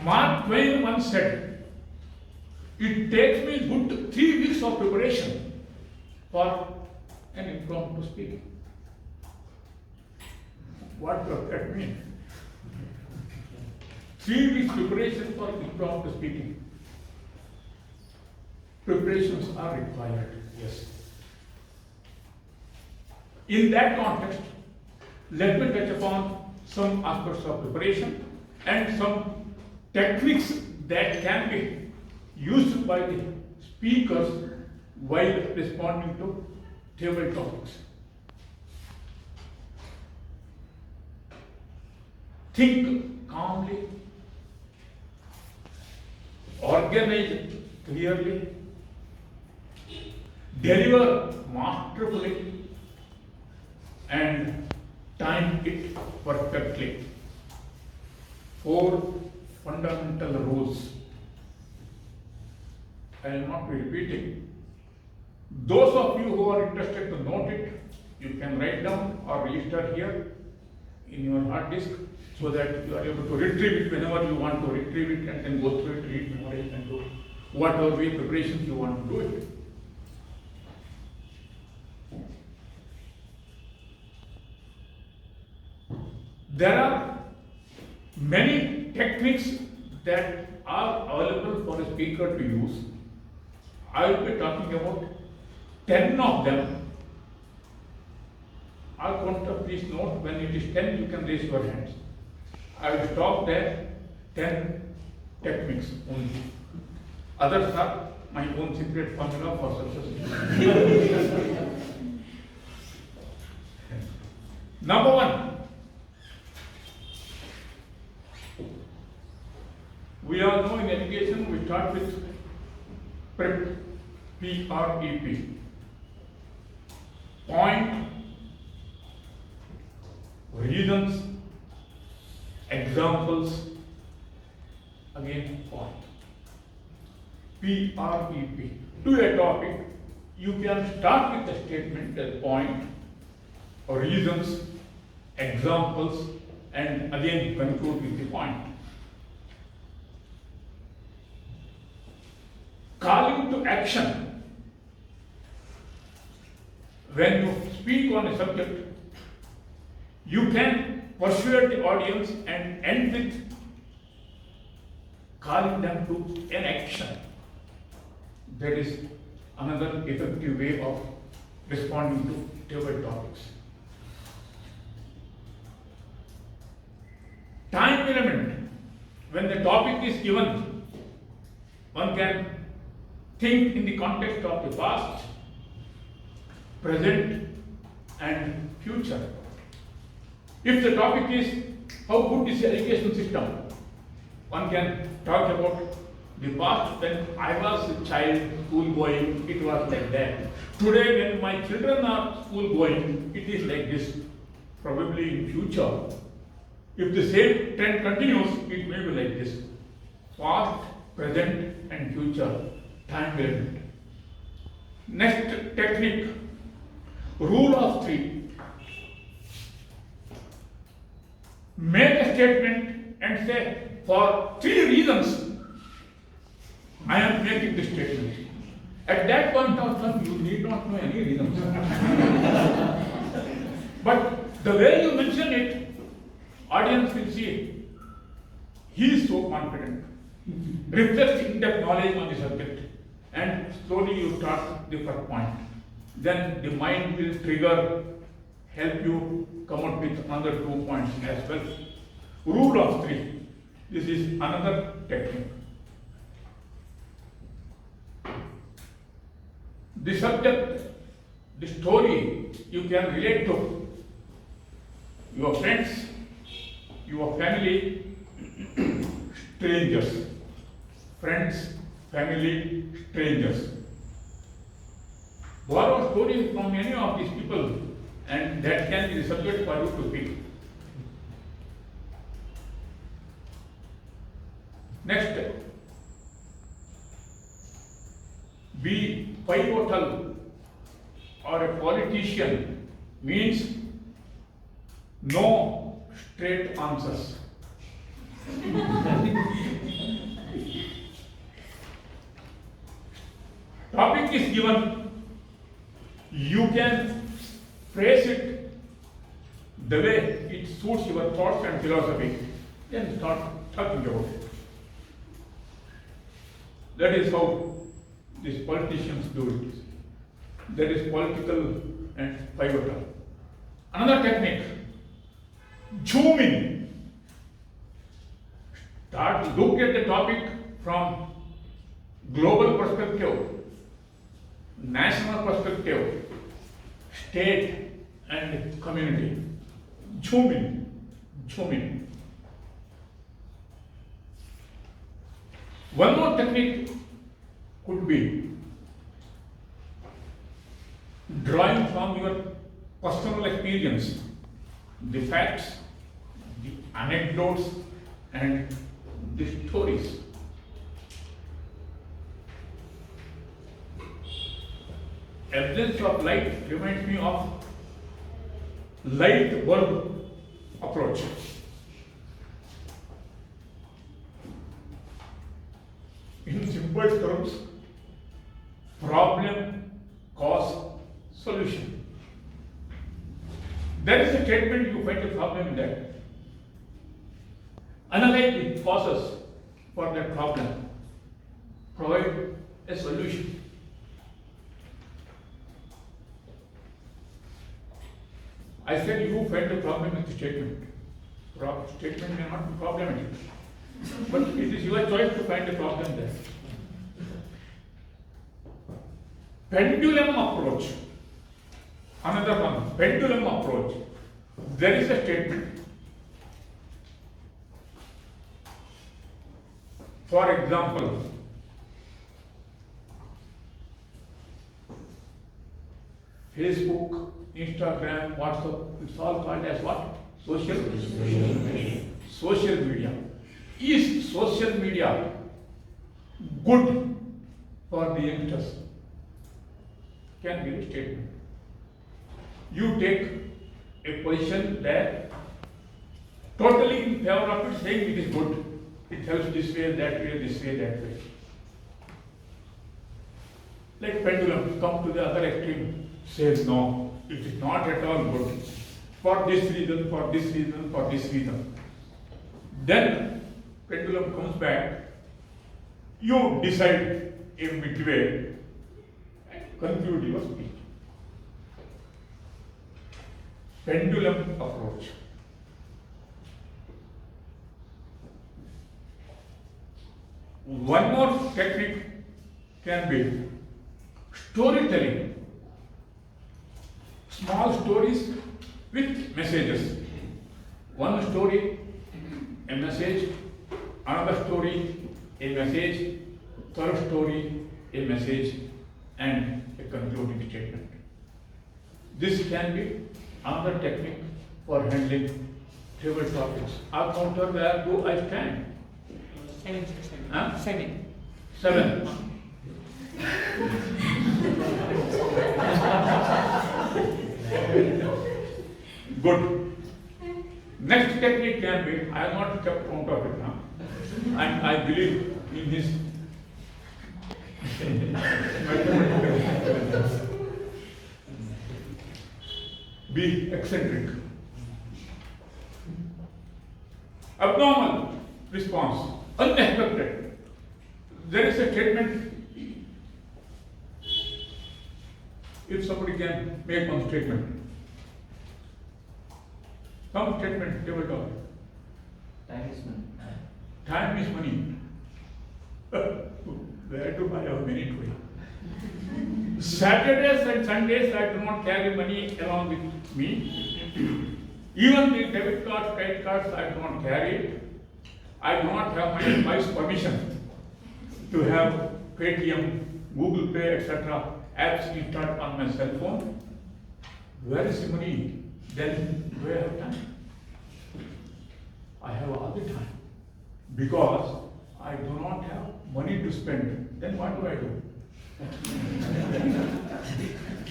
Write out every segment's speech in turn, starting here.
Mark Twain once said, "It takes me good 3 weeks of preparation for an impromptu speaking." What does that mean? 3 weeks preparation for impromptu speaking. Preparations are required, yes. In that context, let me touch upon some aspects of preparation and some techniques that can be used by the speakers while responding to table topics. Think calmly, organize clearly, deliver masterfully, and time it perfectly. 4 fundamental rules. I will not be repeating. Those of you who are interested to note it, you can write down or register here in your hard disk so that you are able to retrieve it whenever you want to retrieve it and then go through it, read, memorize, and do whatever way preparations you want to do it. There are many techniques that are available for a speaker to use. I will be talking about 10 of them. I'll count up, please note, when it is 10 you can raise your hands. I will stop there, 10 techniques only. Others are my own secret formula for success. Number 1. We all know in education we start with PREP, P-R-E-P. Point, reasons, examples, again point. P-R-E-P. To a topic, you can start with a statement, a point, or reasons, examples, and again conclude with the point. Calling to action. When you speak on a subject, you can persuade the audience and end with calling them to an action. That is another effective way of responding to table topics. Time element. When the topic is given, one can think in the context of the past, present, and future. If the topic is how good is the education system, one can talk about the past. When I was a child, school going, it was like that. Today, when my children are school going, it is like this. Probably in future, if the same trend continues, it may be like this. Past, present, and future. Time element. Next technique, rule of 3. Make a statement and say, for 3 reasons, I am making this statement. At that point of time, you need not know any reasons. But the way you mention it, audience will see, he is so confident, reflects in-depth knowledge on the subject. And slowly you start the first point. Then the mind will trigger, help you come up with another 2 points as well. Rule of 3. This is another technique. The subject, the story you can relate to your friends, your family, strangers. Friends, family, strangers. Borrow stories from any of these people, and that can be the subject for you to pick. Next, be pivotal or a politician means no straight answers. topic is given, you can phrase it the way it suits your thoughts and philosophy, then start talking about it. That is how these politicians do it. That is political and pivotal. Another technique, zoom in. Start look at the topic from global perspective, national perspective, state and community. Zoom in, zoom in. One more technique could be drawing from your personal experience, the facts, the anecdotes, and the stories. Evidence of light reminds me of light bulb approach. In simple terms, problem, cause, solution. There is a statement you find a problem in that. Analyze the causes for that problem. Provide a solution. I said you find a problem with the statement. Statement may not be problematic, but it is your choice to find a problem there. Pendulum approach. Another one, pendulum approach. There is a statement. For example, Facebook, Instagram, WhatsApp, it's all called as what? Social media. Social media. Is social media good for the youngsters? Can be a statement. You take a position that totally in favor of it, saying it is good. It helps this way, that way, this way, that way. Like pendulum, come to the other extreme, says no, it is not at all good. For this reason, for this reason, for this reason. Then pendulum comes back, you decide a midway and conclude your speech. Pendulum approach. One more technique can be storytelling. Small stories with messages. One story, a message, another story, a message, third story, a message, and a concluding statement. This can be another technique for handling trivial topics. I'll counter where do I stand? 7. Huh? 7. 7. Good. Next technique can be, I have not kept count of it now, and I believe in his be eccentric. Abnormal response, unexpected. There is a statement, if somebody can make one statement. Some statement, they will talk. Time is money. Time is money. Where do I have money today? Saturdays and Sundays I do not carry money along with me. Even the debit cards, credit cards I do not carry it. I do not have my wife's permission to have Paytm, Google Pay, etc. apps installed on my cell phone. Where is the money? Then do I have time? I have all the time. Because I do not have money to spend. Then what do I do?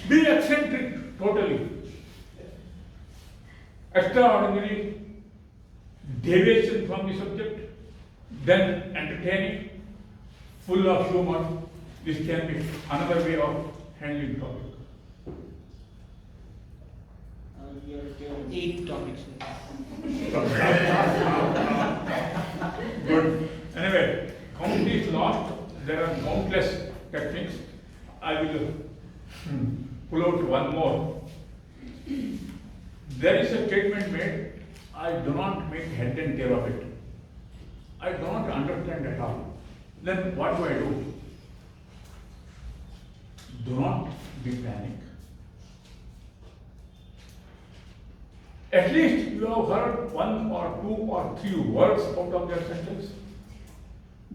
Be eccentric totally. Extraordinary deviation from the subject, then entertaining, full of humor, This can be another way of handling topic. We are 8 topics. Good. Anyway, count is lost. There are countless techniques. I will pull out one more. There is a statement made, I do not make head and tail of it. I do not understand at all. Then what do? Do not be panic. At least you have heard 1 or 2 or 3 words out of that sentence.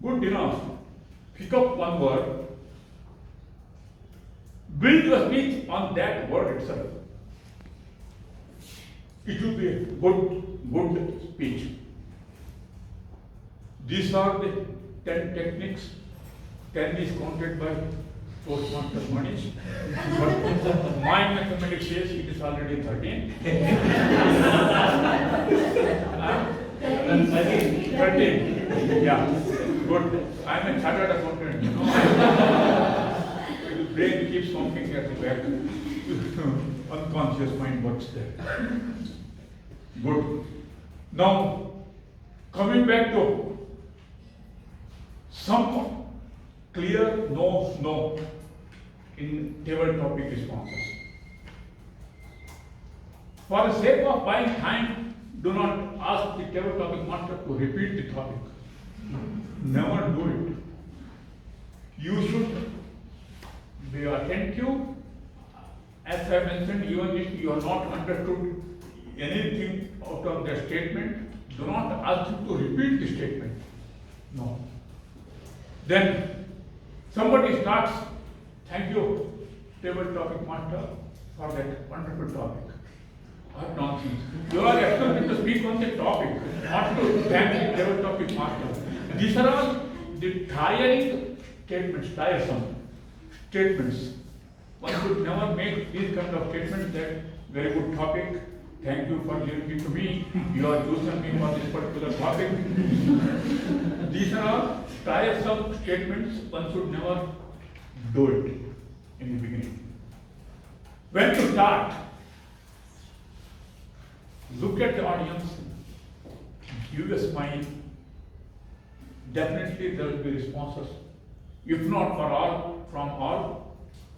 Good enough. Pick up one word. Build your speech on that word itself. It will be a good speech. These are the 10 techniques. 10 is counted by Toastmaster Manish. But my mathematics says it is already 13. 13. Yeah. Good. I am a chartered accountant. The brain keeps counting at the back. Unconscious mind works there. Good. Now, coming back to some clear no in table topic responses. For the sake of buying time, do not ask the table topic master to repeat the topic. Never do it. You should be attentive. As I mentioned, even if you are not understood anything out of the statement, do not ask him to repeat the statement. No. Then somebody starts, thank you, table topic master, for that wonderful topic. What nonsense. You are expected to speak on the topic, not to thank the table topic master. These are all the tiring statements, tiresome statements. One should never make these kind of statements that very good topic, thank you for listening to me, you are chosen me for this particular topic. These are all tiresome statements, one should never do it in the beginning. When to start, look at the audience, give a smile, definitely there will be responses. If not for all, from all,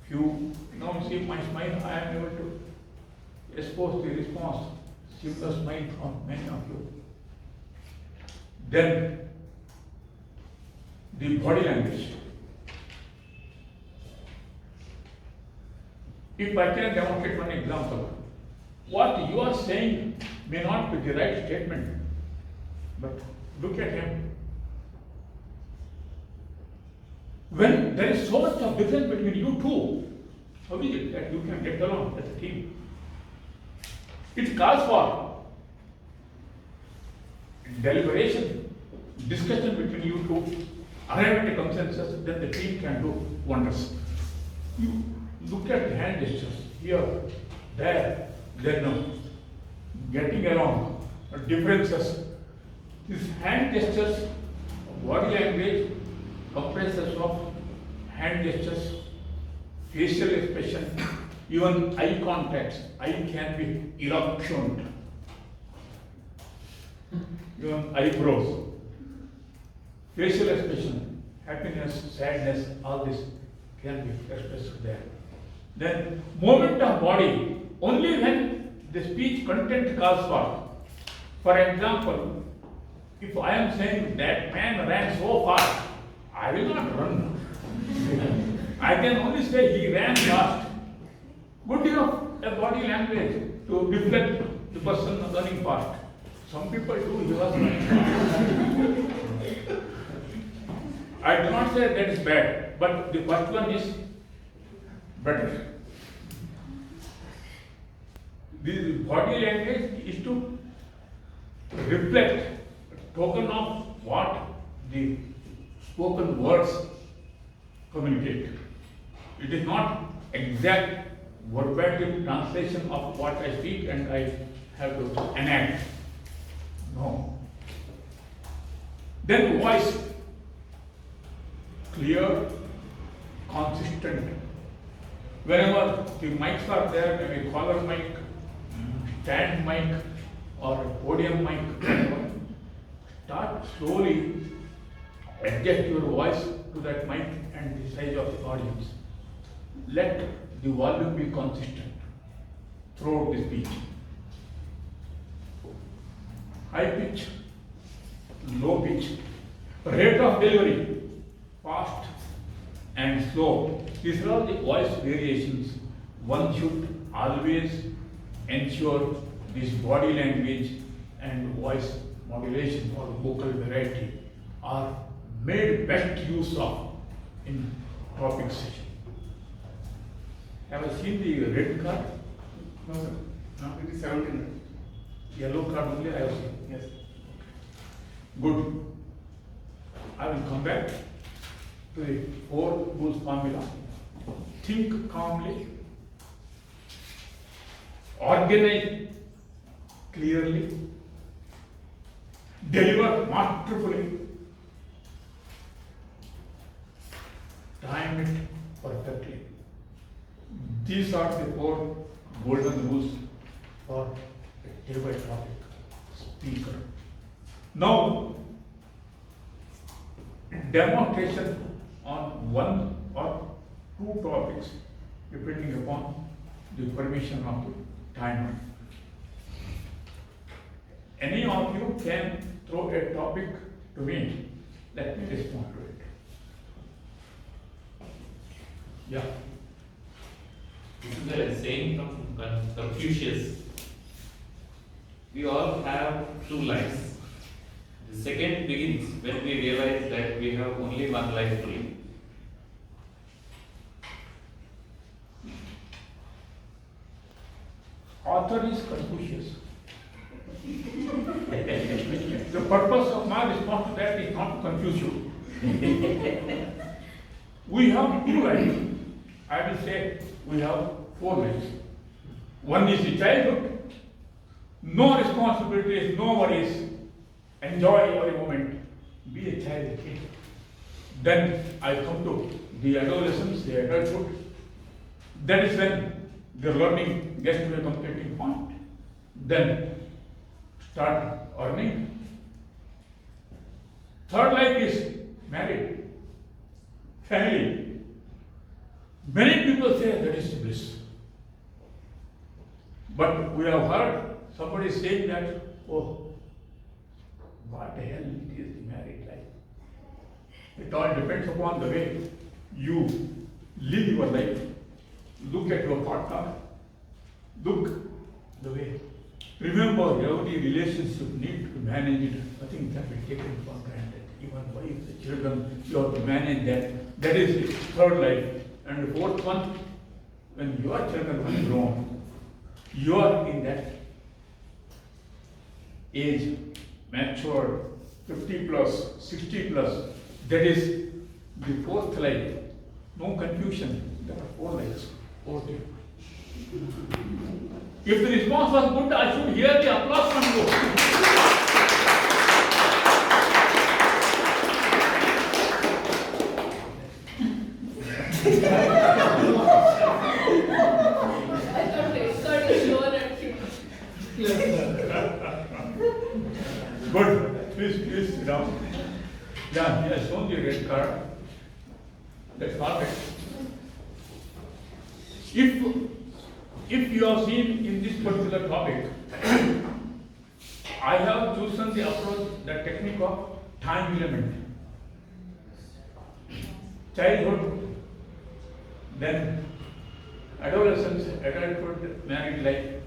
few. Now see my smile, I am able to expose the response, similar smile from many of you. Then, the body language. If I can demonstrate one example, what you are saying may not be the right statement, but look at him. When there is so much of difference between you two, how is it that you can get along as a team? It calls for deliberation, discussion between you two, arrive at a consensus, then the team can do wonders. You look at the hand gestures, here, there, then getting along, differences. These hand gestures, body language, compresses of hand gestures, facial expression, even eye contact. Eye can be eruptioned. Even eyebrows. Facial expression, happiness, sadness, all this can be expressed there. Then, movement of body, only when the speech content calls for. For example, if I am saying that man ran so fast, I will not run. I can only say he ran fast. Good enough a body language to reflect the person running fast. Some people do, he was running fast. I do not say that is bad, but the first one is better. The body language is to reflect a token of what the spoken words communicate. It is not exact verbatim translation of what I speak and I have to enact. No. Then voice, clear, consistent. Whenever the mics are there, maybe collar mic, stand mic, or podium mic, whatever, start slowly adjust your voice to that mic and the size of the audience. Let the volume be consistent throughout the speech. High pitch, low pitch, rate of delivery, fast and slow. These are all the voice variations. One should always ensure this body language and voice modulation or vocal variety are made best use of in topic session. Have I seen the red card? No, sir. No? It is 17. Yellow card only I have seen. Yes. Good. I will come back to the 4 rules formula. Think calmly, organize clearly, deliver masterfully, time it perfectly. These are the 4 golden rules for a table topic speaker. Now, demonstration on 1 or 2 topics depending upon the permission of the timer. Any of you can throw a topic to me. Let me respond to it. Yeah. This is a saying from Confucius. We all have 2 lives. The second begins when we realize that we have only 1 life to live. Author is Confucius. The purpose of my response to that is not to confuse you. We have 2 lives. I will say we have 4 lives. One is the childhood. No responsibilities, no worries. Enjoy every moment. Be a child, kid. Then I come to the adolescence, the adulthood. That is when the learning gets to a completing point. Then start earning. Third life is married, family. Many people say that is bliss. But we have heard somebody saying that, oh, what the hell it is the married life. It all depends upon the way you live your life. Look at your partner. Look the way. Remember, every relationship needs to be managed. Nothing can be taken for granted. Even wife, the children, you have to manage that. That is the third life. And the fourth one, when your children are grown, you are in that age, matured, 50 plus, 60 plus. That is the 4th life. No confusion. There are 4 lives. 4 lives. If the response was good, I should hear the applause from you. Good. Please sit down. Yeah, he has shown the red card. That's perfect. If you have seen in this particular topic, I have chosen the approach, the technique of time element. Childhood, then adolescence, adulthood, married life,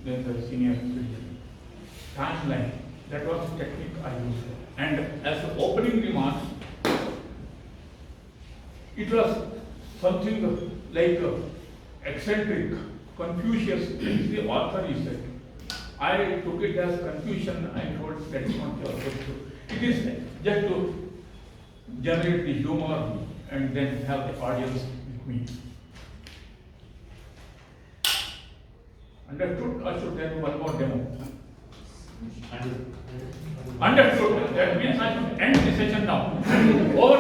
then the senior citizen. Timeline, that was the technique I used. And as the opening remarks, it was something like eccentric, Confucius is the author, he said. I took it as confusion, I thought that's not your objective. It is just to generate the humor and then have the audience with me. Understood? I should tell you one more demo. Understood. That means I should end the session now. Over